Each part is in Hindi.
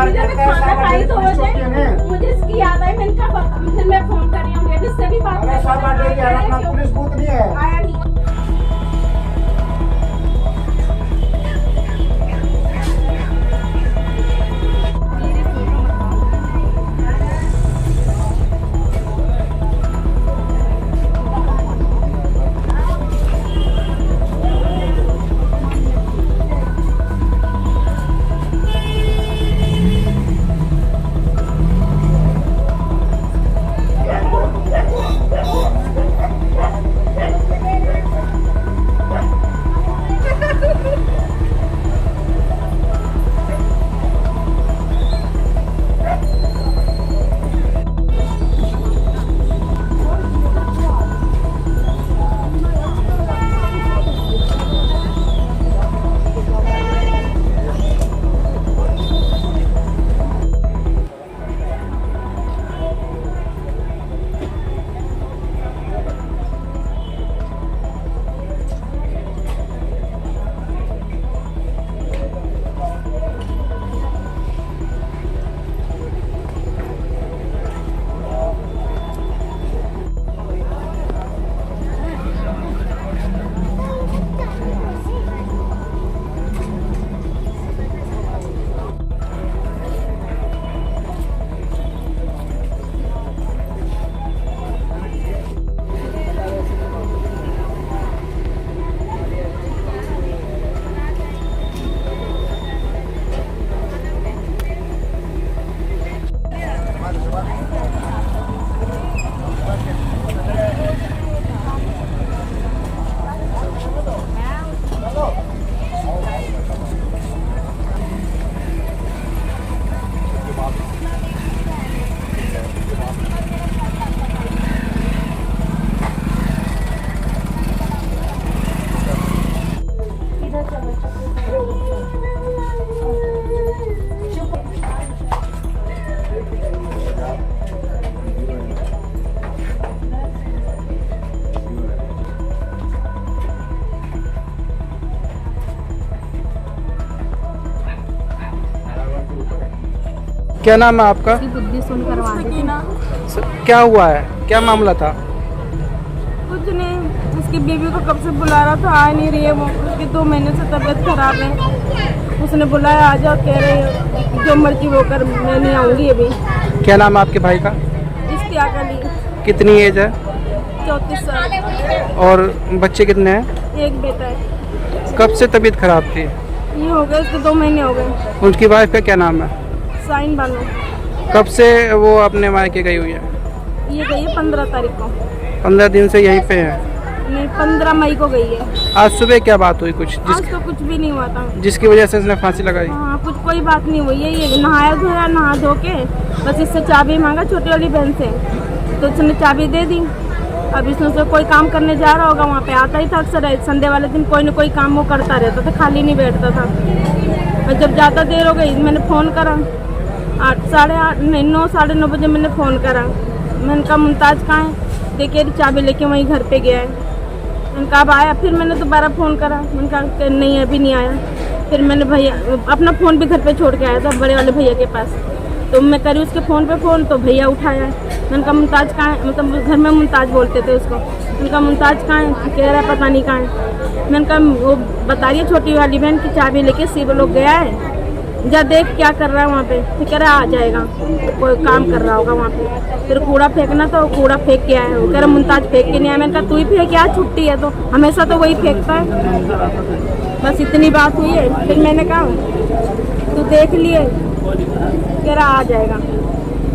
खाना खाई तो मुझे इसकी याद आई। मैंने कहा फिर मैं फोन कर रही हूँ लेडीज से भी बात पुलिस बूथ नहीं है। आया नहीं। क्या नाम है आपका? बुद्धि सुन करवा देती ना। क्या हुआ है, क्या मामला था? कुछ नहीं, उसकी बीवी को कब से बुला रहा था, आ नहीं रही है वो। उसकी 2 महीने से तबीयत खराब है। उसने बुलाया आ जाओ, कह रही है जो मर्जी वो कर, मैं नहीं आऊँगी अभी। क्या नाम है आपके भाई का? इश्तियाक अली। कितनी एज है? 34 साल। और बच्चे कितने हैं? एक बेटा है। कब से तबीयत खराब थी? ये हो गए इसके 2 महीने हो गए। उनकी वाइफ का क्या नाम है? साइन बानो। कब से वो अपने मायके गई हुई है? ये गई है 15 तारीख को। 15 दिन से यहीं पे है? नहीं, 15 मई को गई है। आज सुबह क्या बात हुई कुछ आज तो कुछ भी नहीं हुआ था, जिसकी वजह से उसने फांसी लगाई? हाँ, कुछ कोई बात नहीं हुई है। ये नहाया धोया, नहा धो के बस इससे चाबी मांगा छोटी वाली बहन से, तो उसने चाबी दे दी। अब इसने कोई काम करने जा रहा होगा, वहाँ पे आता ही था अक्सर। संडे वाले दिन कोई ना कोई काम वो करता रहता था, खाली नहीं बैठता था। और जब ज़्यादा देर हो गई, मैंने फ़ोन करा 9 साढ़े 9 बजे मैंने फ़ोन करा। मैंने कहा मुमताज़ कहाँ है? देखिए चाबी लेके वहीं घर पे गया है। मैंने कहा अब आया? फिर मैंने दोबारा फ़ोन करा, मैंने कहा नहीं अभी नहीं आया। फिर मैंने भैया अपना फ़ोन भी घर पे छोड़ के आया था बड़े वाले भैया के पास, तो मैं करी उसके फ़ोन पे फ़ोन, तो भैया उठाया। मैंने कहा मुमताज़ कहाँ है? मतलब घर में मुमताज़ बोलते थे उसको। मैंने कहा मुमताज़ कहाँ है? कह रहा है पता नहीं कहाँ है। मैंने कहा वो बता रही है छोटी वाली बहन की चाबी लेके शिव लोग गया है, जा देख क्या कर रहा है वहाँ पे। फिर कह रहा आ जाएगा, कोई काम कर रहा होगा वहाँ पे। फिर कूड़ा फेंकना था, वो कूड़ा फेंक के आया। वो कह रहा मुमताज़ फेंक के नहीं आया। मैंने कहा तू ही फेंक, क्या छुट्टी है तो हमेशा तो वही फेंकता है। बस इतनी बात हुई है। फिर मैंने कहा तू देख लिए? कह रहा आ जाएगा।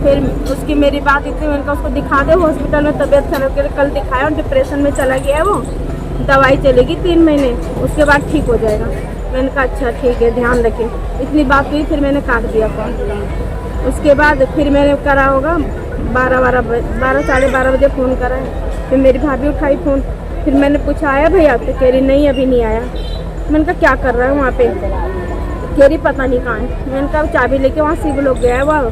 फिर उसकी मेरी बात इतनी, मैंने कहा उसको दिखा दे हॉस्पिटल में, तबीयत खराब कर। कल दिखाया और डिप्रेशन में चला गया है वो, दवाई चलेगी 3 महीने, उसके बाद ठीक हो जाएगा। मैंने कहा अच्छा ठीक है, ध्यान रखें। इतनी बात हुई, फिर मैंने काट दिया फ़ोन। उसके बाद फिर मैंने करा होगा 12 साढ़े 12 बजे फ़ोन करा है। फिर मेरी भाभी उठाई फ़ोन। फिर मैंने पूछा आया भैया? तो कह रही नहीं अभी नहीं आया। मैंने कहा क्या कर रहा है वहाँ पे? कह रही पता नहीं कहाँ है। मैंने कहा चाबी लेके वहाँ शिव लोग गया है वहाँ,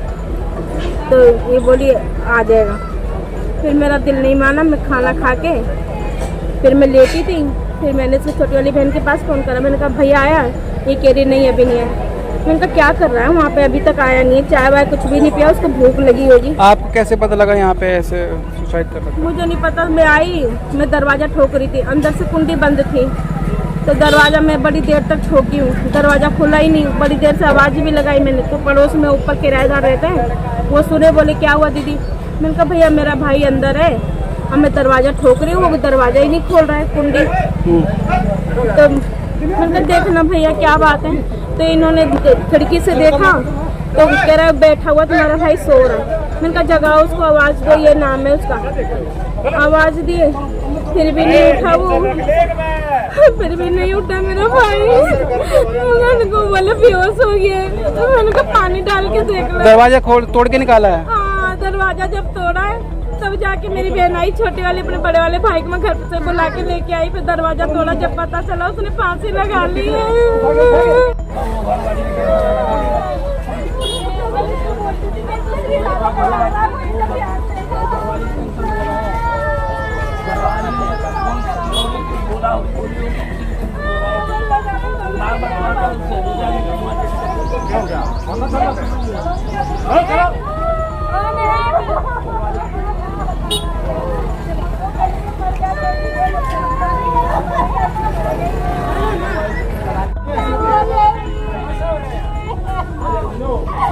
तो ये बोली आ जाएगा। फिर मेरा दिल नहीं माना, मैं खाना खा के फिर मैं लेटी थी। फिर मैंने से छोटी वाली बहन के पास फ़ोन करा। मैंने कहा भैया आया? ये कह रही नहीं अभी नहीं आया। मैंने कहा क्या कर रहा है वहाँ पे, अभी तक आया नहीं है, चाय वाय कुछ भी नहीं पिया, उसको भूख लगी होगी। आपको कैसे पता लगा यहाँ पे ऐसे सुसाइड कर रहा था? मुझे नहीं पता, मैं आई, मैं दरवाज़ा ठोक रही थी, अंदर से कुंडी बंद थी, तो दरवाज़ा मैं बड़ी देर तक ठोकी हूँ, दरवाज़ा खुला ही नहीं, बड़ी देर से आवाज़ भी लगाई मैंने, तो पड़ोस में ऊपर किराएदार रहते हैं, वो सुने, बोले क्या हुआ दीदी? मैंने कहा भैया मेरा भाई अंदर है, अब मैं दरवाज़ा ठोक रही हूँ, वो दरवाज़ा ही नहीं खोल रहा है, कुंडी। तो मैंने कहा देखना भैया क्या बात है, तो इन्होंने खिड़की से देखा तो कह रहा है बैठा हुआ तुम्हारा भाई सो रहा है। मैंने कहा जगाओ उसको, आवाज़ दो, ये नाम है उसका। आवाज़ दिए, फिर भी नहीं उठा वो, फिर भी नहीं उठा मेरा भाई। मैंने को बोले बेहोश हो गया, तो मैंने कहा पानी डाल के देख लो। दरवाजा तोड़ के निकाला है? हाँ, दरवाजा जब तोड़ा है तब जाके मेरी बहन आई, छोटे वाले अपने बड़े वाले भाई को मैं घर से बुला के लेके आई, फिर दरवाजा तोड़ा, जब पता चला उसने फांसी लगा ली है। No.